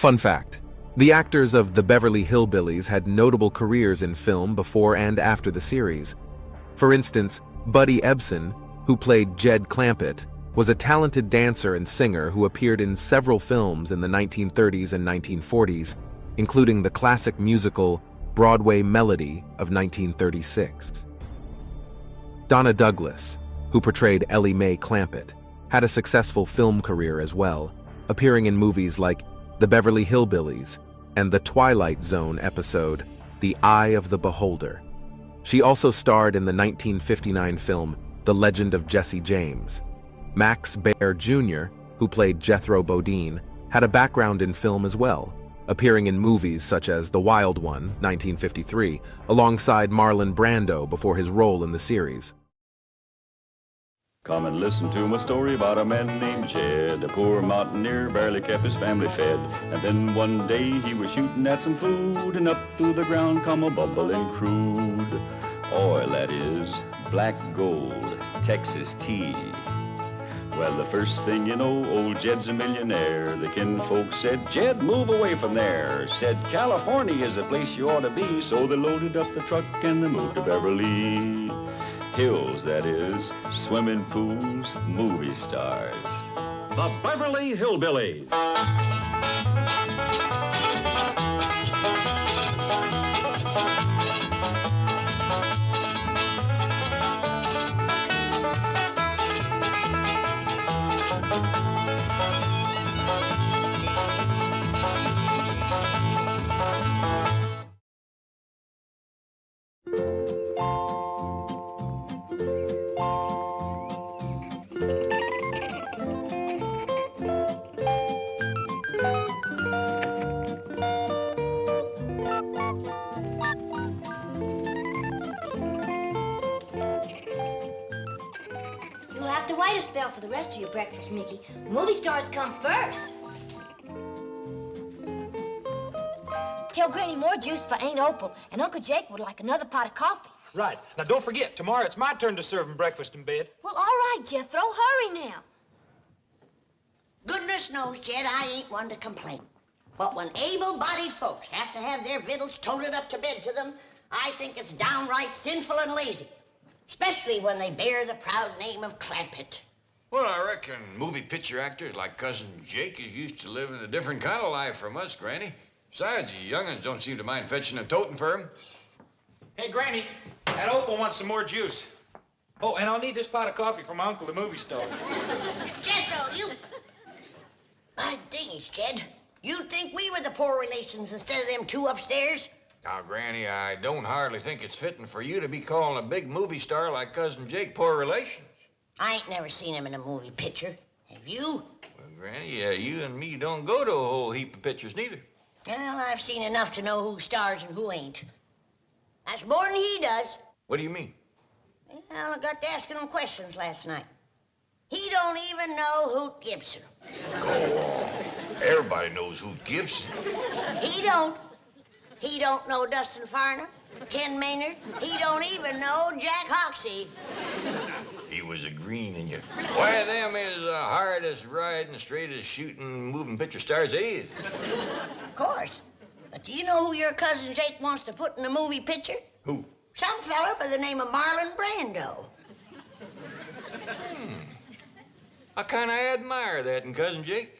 Fun fact: the actors of the Beverly Hillbillies had notable careers in film before and after the series. For instance, Buddy Ebsen, who played Jed Clampett, was a talented dancer and singer who appeared in several films in the 1930s and 1940s, including the classic musical Broadway Melody of 1936. Donna Douglas, who portrayed Ellie Mae Clampett, had a successful film career as well, appearing in movies like The Beverly Hillbillies and the Twilight Zone episode The Eye of the Beholder. She also starred in the 1959 film The Legend of Jesse James. Max Baer Jr., who played Jethro Bodine, had a background in film as well, appearing in movies such as The Wild One, 1953, alongside Marlon Brando before his role in the series. Come and listen to my story about a man named Jed. A poor mountaineer barely kept his family fed. And then one day he was shooting at some food, and up through the ground come a bubbling crude oil, that is, black gold, Texas tea. Well, the first thing you know, old Jed's a millionaire. The kinfolks said, "Jed, move away from there." Said, "California is the place you ought to be." So they loaded up the truck and they moved to Beverly Hills, that is, swimming pools, movie stars. The Beverly Hillbillies. You'll have to wait a spell for the rest of your breakfast, Mickey. Movie stars come first. Tell Granny more juice for Aunt Opal, and Uncle Jake would like another pot of coffee. Right. Now, don't forget, tomorrow it's my turn to serve 'em breakfast in bed. Well, all right, Jethro, hurry now. Goodness knows, Jed, I ain't one to complain. But when able-bodied folks have to have their victuals toted up to bed to them, I think it's downright sinful and lazy. Especially when they bear the proud name of Clampett. Well, I reckon movie picture actors like Cousin Jake is used to living a different kind of life from us, Granny. Besides, you young'uns don't seem to mind fetching and toting for him. Hey, Granny, that Opal wants some more juice. Oh, and I'll need this pot of coffee from my uncle, the movie star. Jethro, you... My dingies, Jed. You'd think we were the poor relations instead of them two upstairs? Now, Granny, I don't hardly think it's fitting for you to be calling a big movie star like Cousin Jake poor relations. I ain't never seen him in a movie picture. Have you? Well, Granny, you and me don't go to a whole heap of pictures neither. Well, I've seen enough to know who stars and who ain't. That's more than he does. What do you mean? Well, I got to asking him questions last night. He don't even know Hoot Gibson. Go on. Everybody knows Hoot Gibson. He don't. He don't know Dustin Farnham, Ken Maynard. He don't even know Jack Hoxie. He was a greening you. Why, them is the hardest riding, straightest shooting, moving picture stars is. Of course. But do you know who your cousin Jake wants to put in a movie picture? Who? Some fella by the name of Marlon Brando. I kind of admire that in Cousin Jake.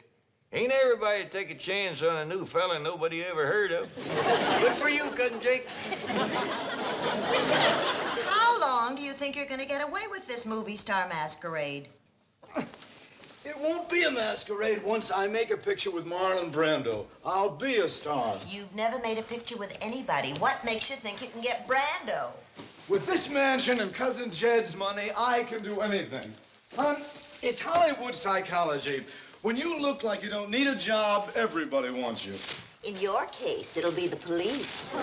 Ain't everybody take a chance on a new fella nobody ever heard of. Good for you, Cousin Jake. How long do you think you're going to get away with this movie star masquerade? It won't be a masquerade once I make a picture with Marlon Brando. I'll be a star. You've never made a picture with anybody. What makes you think you can get Brando? With this mansion and Cousin Jed's money, I can do anything. Hon, it's Hollywood psychology. When you look like you don't need a job, everybody wants you. In your case, it'll be the police.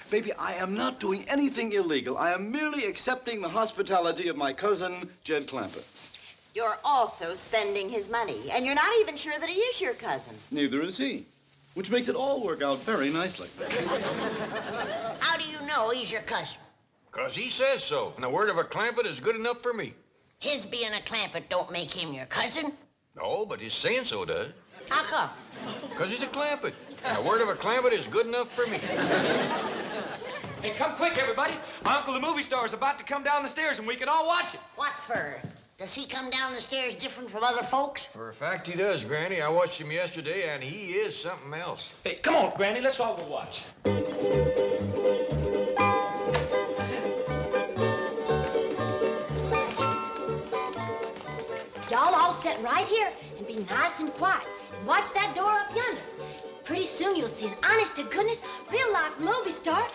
Baby, I am not doing anything illegal. I am merely accepting the hospitality of my cousin, Jed Clampett. You're also spending his money, and you're not even sure that he is your cousin. Neither is he, which makes it all work out very nicely. How do you know he's your cousin? 'Cause he says so, and the word of a Clampett is good enough for me. His being a Clampett don't make him your cousin. No, but his saying so does. How come? Because he's a clampet. A word of a clampet is good enough for me. Hey, come quick, everybody. My uncle the movie star is about to come down the stairs, and we can all watch it. What for? Does he come down the stairs different from other folks? For a fact, he does, Granny. I watched him yesterday, and he is something else. Hey, come on, Granny. Let's all go watch. Y'all all sit right here and be nice and quiet. And watch that door up yonder. Pretty soon you'll see an honest-to-goodness, real-life movie star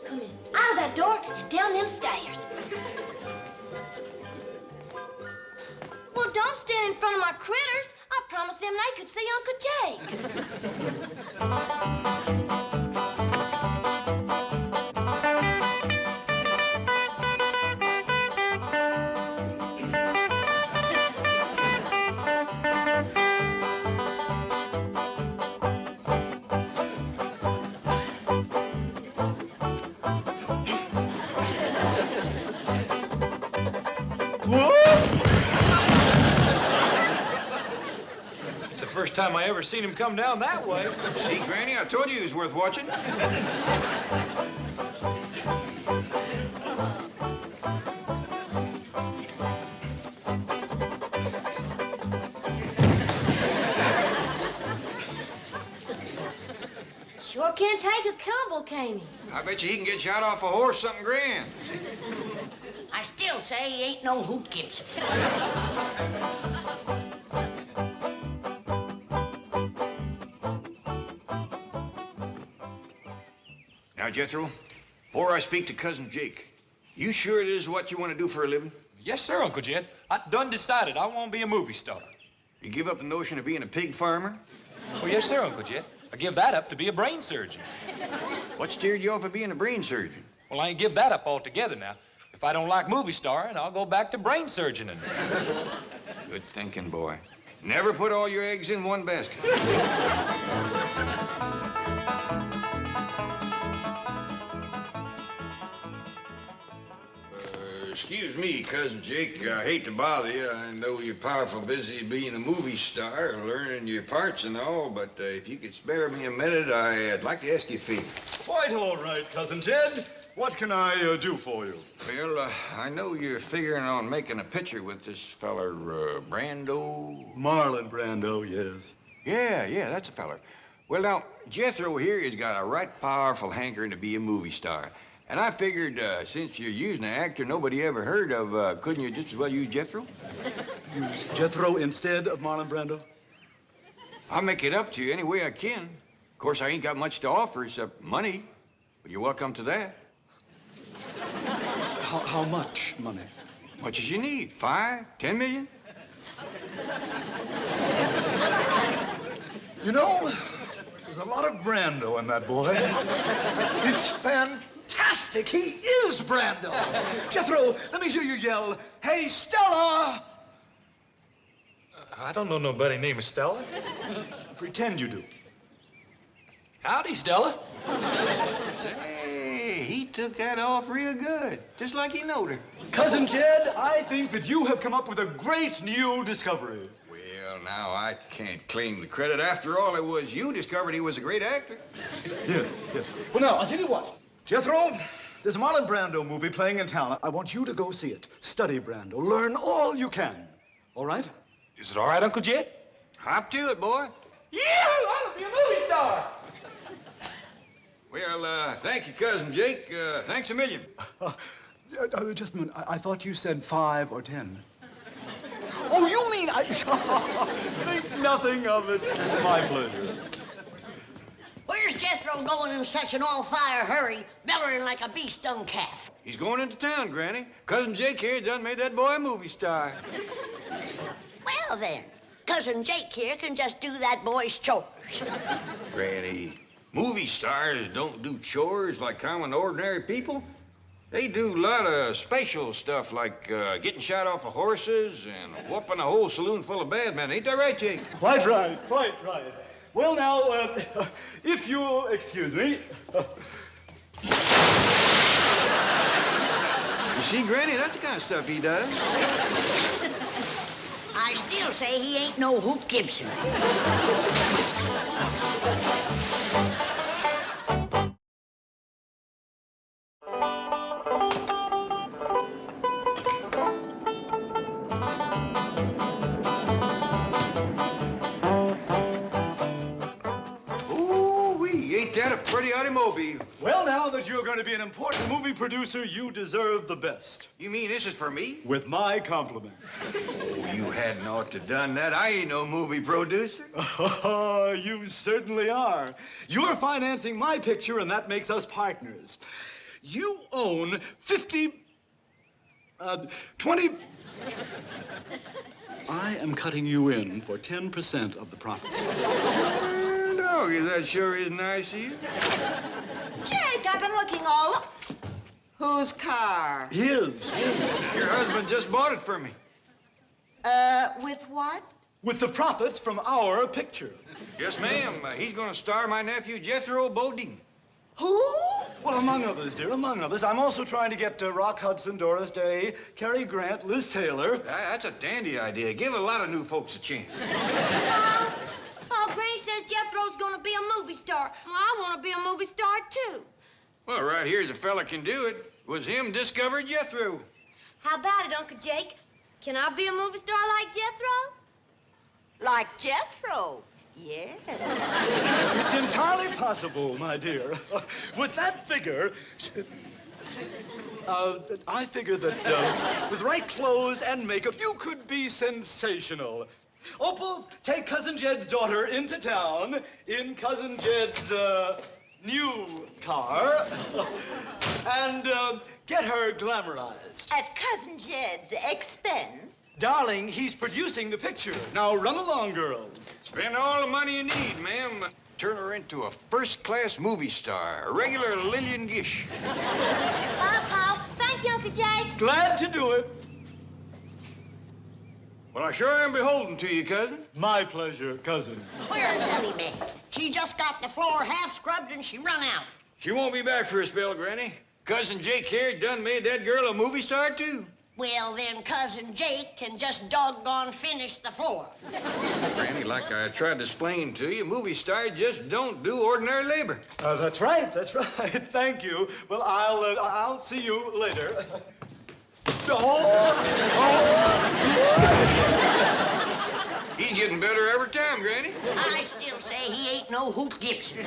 come in out of that door and down them stairs. Well, don't stand in front of my critters. I promised them they could see Uncle Jake. It's the first time I ever seen him come down that way. See, Granny, I told you he was worth watching. Sure can't take a combo, can he? I bet you he can get shot off a horse something grand. I still say he ain't no Hoot Gibson. Now, Jethro, before I speak to Cousin Jake, you sure it is what you want to do for a living? Yes, sir, Uncle Jed. I done decided I want to be a movie star. You give up the notion of being a pig farmer? Oh, yes, sir, Uncle Jed. I give that up to be a brain surgeon. What steered you off of being a brain surgeon? Well, I ain't give that up altogether now. If I don't like movie starring, I'll go back to brain surgeoning. Good thinking, boy. Never put all your eggs in one basket. Excuse me, Cousin Jake. I hate to bother you. I know you're powerful busy being a movie star, learning your parts and all, but if you could spare me a minute, I'd like to ask you a favor. Quite all right, Cousin Jed. What can I do for you? Well, I know you're figuring on making a picture with this feller, Brando. Marlon Brando, yes. Yeah, that's a feller. Well, now, Jethro here has got a right powerful hankering to be a movie star. And I figured, since you're using an actor nobody ever heard of, couldn't you just as well use Jethro? Use Jethro instead of Marlon Brando? I'll make it up to you any way I can. Of course, I ain't got much to offer except money, but you're welcome to that. How much money? Much as you need. 5, 10 million? You know, there's a lot of Brando in that boy. It's fantastic. He is Brando. Jethro, let me hear you yell, "Hey, Stella!" I don't know nobody named Stella. Pretend you do. Howdy, Stella. Hey, he took that off real good, just like he knowed her. Cousin Jed, I think that you have come up with a great new discovery. Well, now, I can't claim the credit. After all, it was you discovered he was a great actor. Yes. Well, now, I'll tell you what. Jethro, there's a Marlon Brando movie playing in town. I want you to go see it. Study Brando. Learn all you can. All right? Is it all right, Uncle Jed? Hop to it, boy. Yeah, I'll be a movie star. Well, thank you, Cousin Jake. Thanks a million. Just a minute. I thought you said 5 or 10. Oh, you mean I... Think nothing of it. My pleasure. Where's Jethro going in such an all-fire hurry, bellowing like a bee-stung calf? He's going into town, Granny. Cousin Jake here done made that boy a movie star. Well, then, Cousin Jake here can just do that boy's chores. Granny, movie stars don't do chores like common, ordinary people. They do a lot of special stuff like getting shot off of horses and whooping a whole saloon full of bad men. Ain't that right, Jake? Quite right. Well, now, if you'll excuse me. You see, Granny, that's the kind of stuff he does. I still say he ain't no Hoot Gibson. Ain't that a pretty automobile? Well, now that you're going to be an important movie producer, you deserve the best. You mean this is for me? With my compliments. Oh, you hadn't ought to done that. I ain't no movie producer. You certainly are. You're financing my picture, and that makes us partners. You own 20... I am cutting you in for 10% of the profits. Doggy, that sure is nice of you. Jake, I've been looking all up. Whose car? His. Your husband just bought it for me. With what? With the profits from our picture. Yes, ma'am. He's gonna star my nephew, Jethro Bodine. Who? Well, among others, dear, among others. I'm also trying to get Rock Hudson, Doris Day, Cary Grant, Liz Taylor. That's a dandy idea. Give a lot of new folks a chance. Oh, Granny says Jethro's gonna be a movie star. Well, I want to be a movie star, too. Well, right here's a fella can do it. Was him discovered Jethro. How about it, Uncle Jake? Can I be a movie star like Jethro? Like Jethro? Yes. It's entirely possible, my dear. With that figure, I figure that with right clothes and makeup, you could be sensational. Opal, take Cousin Jed's daughter into town in Cousin Jed's new car and get her glamorized. At Cousin Jed's expense? Darling, he's producing the picture. Now run along, girls. Spend all the money you need, ma'am. Turn her into a first-class movie star, a regular Lillian Gish. Papa, thank you, Uncle Jake. Glad to do it. Well, I sure am beholden to you, cousin. My pleasure, cousin. Where's Ellie Mae? She just got the floor half scrubbed and she run out. She won't be back for a spell, Granny. Cousin Jake here done made that girl a movie star, too. Well, then Cousin Jake can just doggone finish the floor. Granny, like I tried to explain to you, movie stars just don't do ordinary labor. That's right. Thank you. Well, I'll see you later. He's getting better every time, Granny. I still say he ain't no Hoot Gibson.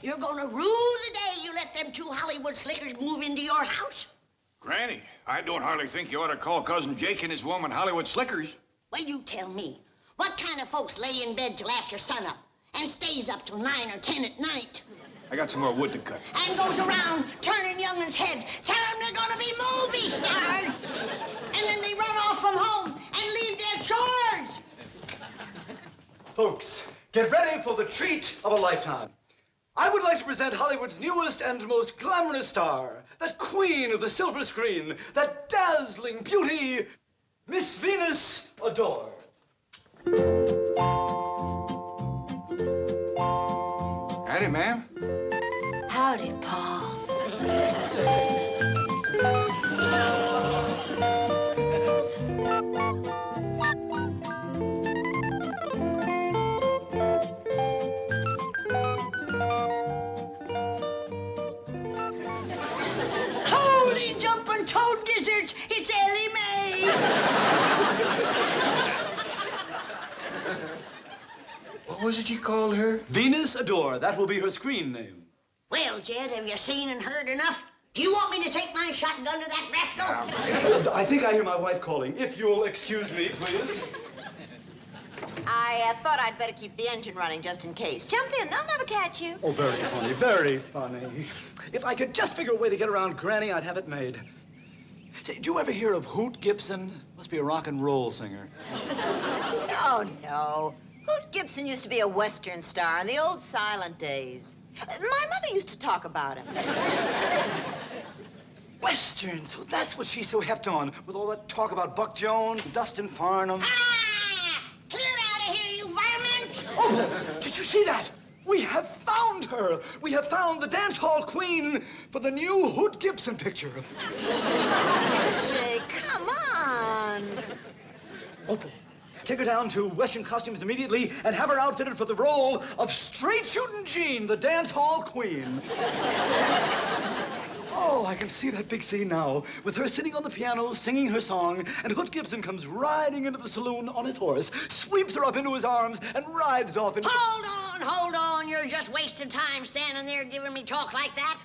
You're gonna rue the day you let them two Hollywood slickers move into your house. Granny, I don't hardly think you ought to call Cousin Jake and his woman Hollywood slickers. Well, you tell me. What kind of folks lay in bed till after sunup and stays up till 9 or 10 at night? I got some more wood to cut. And goes around turning young'uns' head, telling them they're gonna be movie stars. And then they run off from home and leave their chores. Folks, get ready for the treat of a lifetime. I would like to present Hollywood's newest and most glamorous star, that queen of the silver screen, that dazzling beauty, Miss Venus Adore. Howdy, ma'am. Howdy, Pa. Holy jumping toad gizzards, it's Ellie Mae. What was it you called her? Venus Adore. That will be her screen name. Well, Jed, have you seen and heard enough? Do you want me to take my shotgun to that rascal? I think I hear my wife calling. If you'll excuse me, please. I thought I'd better keep the engine running just in case. Jump in, they'll never catch you. Oh, very funny, very funny. If I could just figure a way to get around Granny, I'd have it made. Say, did you ever hear of Hoot Gibson? Must be a rock and roll singer. Oh, no. Hoot Gibson used to be a Western star in the old silent days. My mother used to talk about him. Western, so that's what she's so hepped on, with all that talk about Buck Jones, Dustin Farnham. Ah! Clear out of here, you varmint! Oh, did you see that? We have found her. We have found the dance hall queen for the new Hoot Gibson picture. Jay, come on. Opal, take her down to Western Costumes immediately and have her outfitted for the role of Straight Shootin' Jean, the dance hall queen. Oh, I can see that big scene now, with her sitting on the piano, singing her song, and Hoot Gibson comes riding into the saloon on his horse, sweeps her up into his arms, and rides off into... Hold on. You're just wasting time standing there giving me talk like that.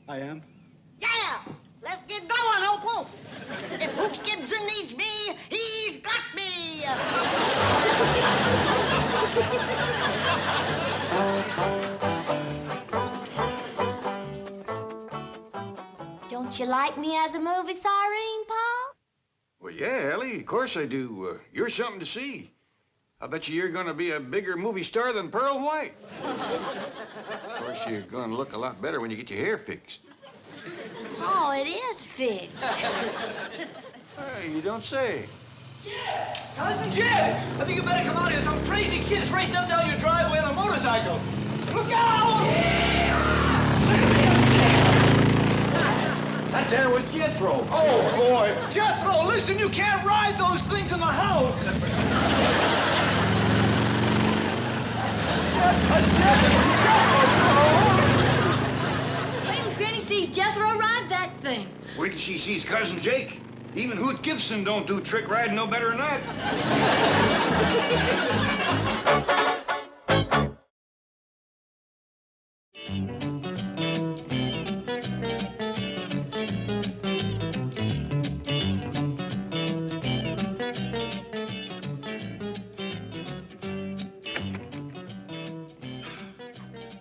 I am? Yeah! Let's get going, Opal. If Hoot Gibson needs me, he's got me. Don't you like me as a movie siren, Paul? Well, yeah, Ellie, of course I do. You're something to see. I bet you're gonna be a bigger movie star than Pearl White. Of course, you're gonna look a lot better when you get your hair fixed. Oh, it is fixed. Hey, you don't say. Cousin Jed! I think you better come out here. Some crazy kid is racing up down your driveway on a motorcycle. Look out! That there was Jethro. Oh, boy. Jethro, listen, you can't ride those things in the house. Wait till Granny sees Jethro ride that thing. Wait till she sees Cousin Jake. Even Hoot Gibson don't do trick riding no better than that.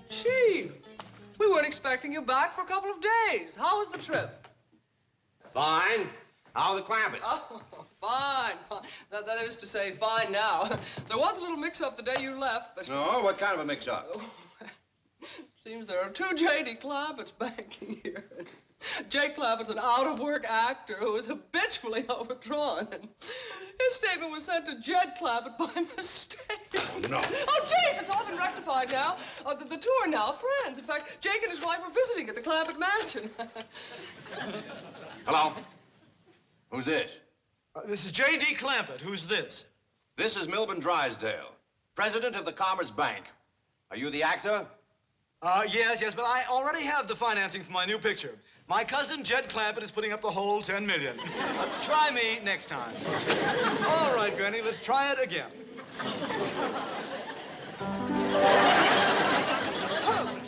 Chief, we weren't expecting you back for a couple of days. How was the trip? Fine. How are the Clampetts? Oh, fine. That is to say, fine now. There was a little mix-up the day you left, but... No, what kind of a mix-up? Oh, seems there are two J.D. Clampetts banking here. Jake Clampet's an out-of-work actor who is habitually overdrawn. And his statement was sent to Jed Clampett by mistake. Oh, no. Oh, Chief, it's all been rectified now. The two are now friends. In fact, Jake and his wife are visiting at the Clampett mansion. Hello? Who's this? This is J.D. Clampett. Who's this? This is Milburn Drysdale, president of the Commerce Bank. Are you the actor? Yes, but I already have the financing for my new picture. My cousin, Jed Clampett, is putting up the whole $10 million. Try me next time. All right, Granny, let's try it again.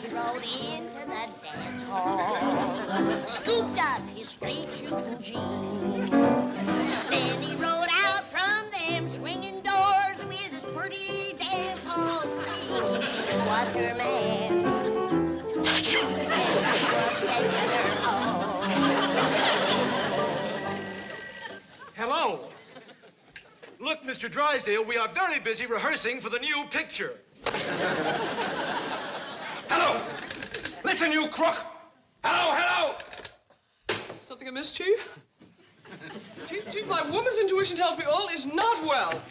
He rode into the dance hall, scooped up his straight shooting jeans. Then he rode out from them swinging doors with his pretty dance hall queen. What's her man? And he was taking her home. Hello. Look, Mr. Drysdale, we are very busy rehearsing for the new picture. Hello. Listen, you crook. Hello. Something amiss, Chief? Chief, my woman's intuition tells me all is not well.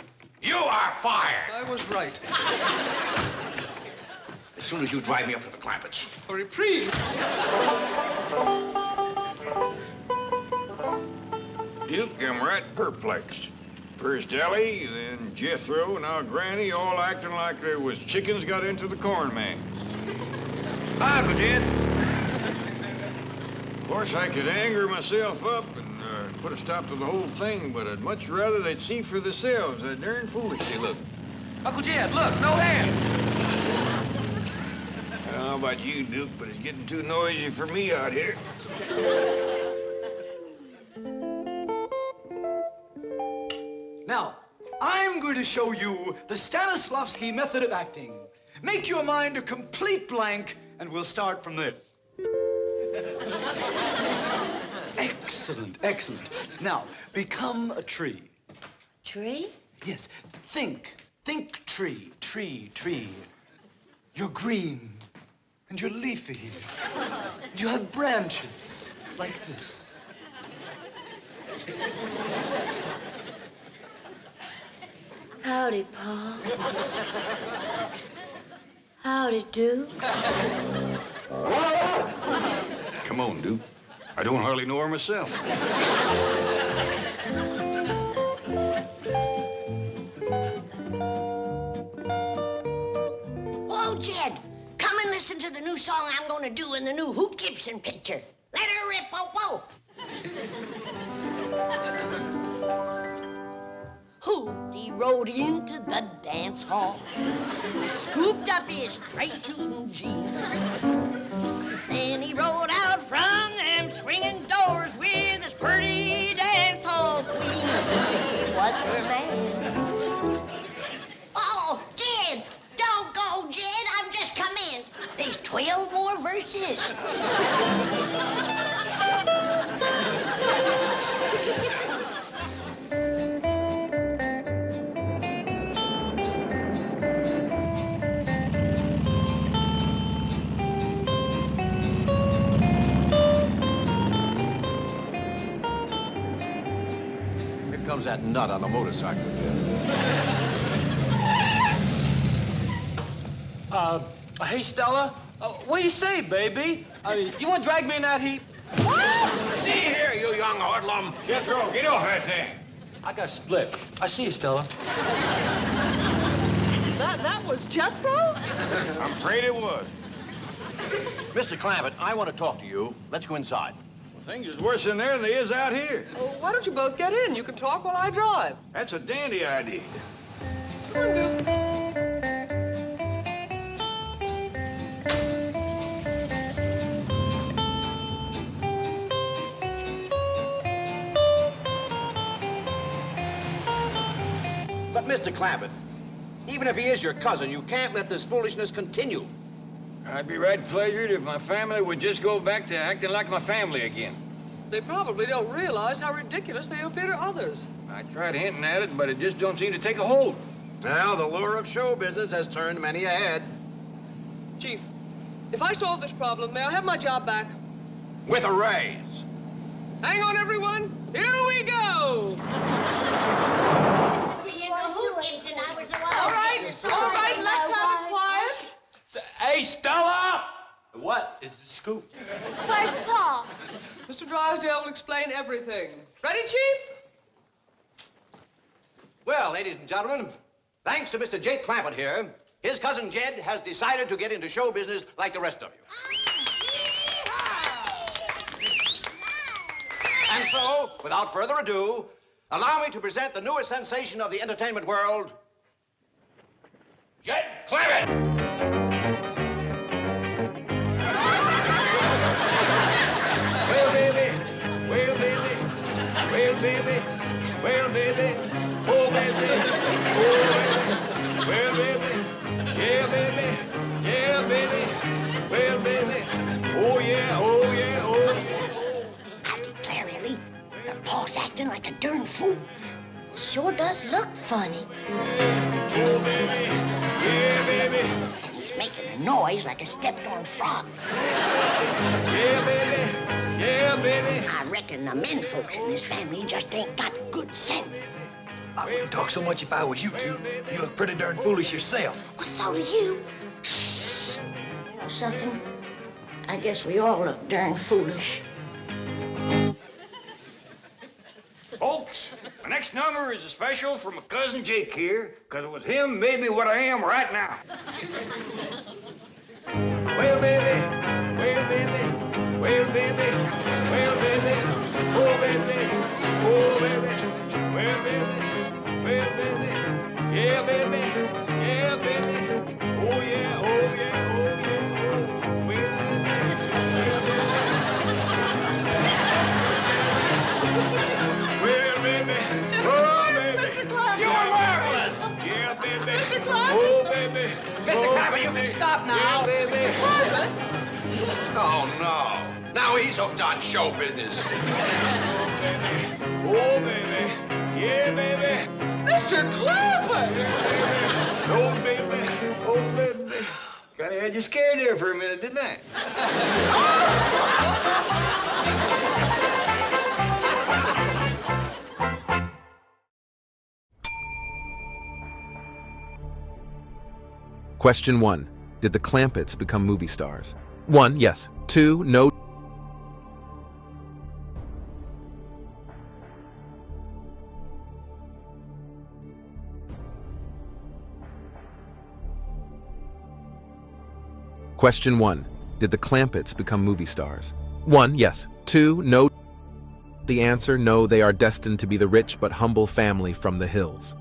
You are fired. I was right. As soon as you drive me up to the Clampetts. A reprieve. Duke, I'm right perplexed. First Ellie, then Jethro, now Granny, all acting like there was chickens got into the corn man. Hi, Uncle Jed. Of course, I could anger myself up and put a stop to the whole thing, but I'd much rather they'd see for themselves how darn foolish they look. Uncle Jed, look, no hand. about you, Duke, but it's getting too noisy for me out here. Now, I'm going to show you the Stanislavski method of acting. Make your mind a complete blank, and we'll start from there. Excellent, excellent. Now, become a tree. Tree? Yes, think tree, tree, tree. You're green, and you're leafy. And you have branches like this. Howdy, Pa. Howdy, do. Come on, Duke. I don't hardly know her myself. Oh, Jed, come and listen to the new song I'm going to do in the new Hoop Gibson picture. Let her rip, oh, Hooty rode into the dance hall, scooped up his straight shooting jeans. Then he rode out from them swinging doors with his pretty dance hall queen. What's her name? Oh, Jed, don't go, Jed. I've just commenced. There's 12 more verses. Comes that nut on the motorcycle again. Hey, Stella, what do you say, baby? You want to drag me in that heap? See here, you young hoodlum. Jethro, get off that thing. I got split. I see you, Stella. That was Jethro? I'm afraid it was. Mr. Clampett, I want to talk to you. Let's go inside. Things is worse in there than they is out here. Well, why don't you both get in? You can talk while I drive. That's a dandy idea. Come on, Duke. But, Mr. Clampett, even if he is your cousin, you can't let this foolishness continue. I'd be right pleasured if my family would just go back to acting like my family again. They probably don't realize how ridiculous they appear to others. I tried hinting at it, but it just don't seem to take a hold. Well, the lure of show business has turned many a head. Chief, if I solve this problem, may I have my job back? With a raise. Hang on, everyone. Here we go. All right, let's have it quiet. Hey, Stella! What is the scoop? Where's Pa? Mr. Drysdale will explain everything. Ready, Chief? Well, ladies and gentlemen, thanks to Mr. Jake Clampett here, his cousin Jed has decided to get into show business like the rest of you. And so, without further ado, allow me to present the newest sensation of the entertainment world, Jed Clampett! Well, baby, well, baby, well, baby, well, baby, oh, baby, oh, baby, well, baby, yeah, baby, yeah, baby, well, baby, oh, yeah, oh, yeah, oh, yeah. I declare, Ellie, the Pa's acting like a darn fool. Sure does look funny. Oh, baby, yeah, baby, And he's making a noise like a stepped-on frog. yeah, baby, yeah, baby. I reckon the men folks in this family just ain't got good sense. I wouldn't talk so much if I was you two. You look pretty darn foolish yourself. Well, so do you. Shh. You know something? I guess we all look darn foolish. Folks, the next number is a special from my cousin Jake here, because it was him made me what I am right now. Well, baby, well, baby, well, baby, well, baby, oh, baby, oh, baby, well, baby, well, baby, yeah, baby, yeah, baby, oh, yeah, oh, yeah, oh, yeah, oh. Mr. Clapper! You're marvelous! Yeah, baby. Mr. Clapper! Oh, baby. Mr. Clapper, you can stop now. Yeah, baby. Clapper! Oh, no. Now he's hooked on show business. Oh, baby. Oh, baby. Yeah, baby. Mr. Clapper! Oh, baby. Oh, baby. Kinda had you scared there for a minute, didn't I? Question 1. Did the Clampetts become movie stars? 1. Yes. 2. No. Question 1. Did the Clampetts become movie stars? 1. Yes. 2. No. The answer, no, they are destined to be the rich but humble family from the hills.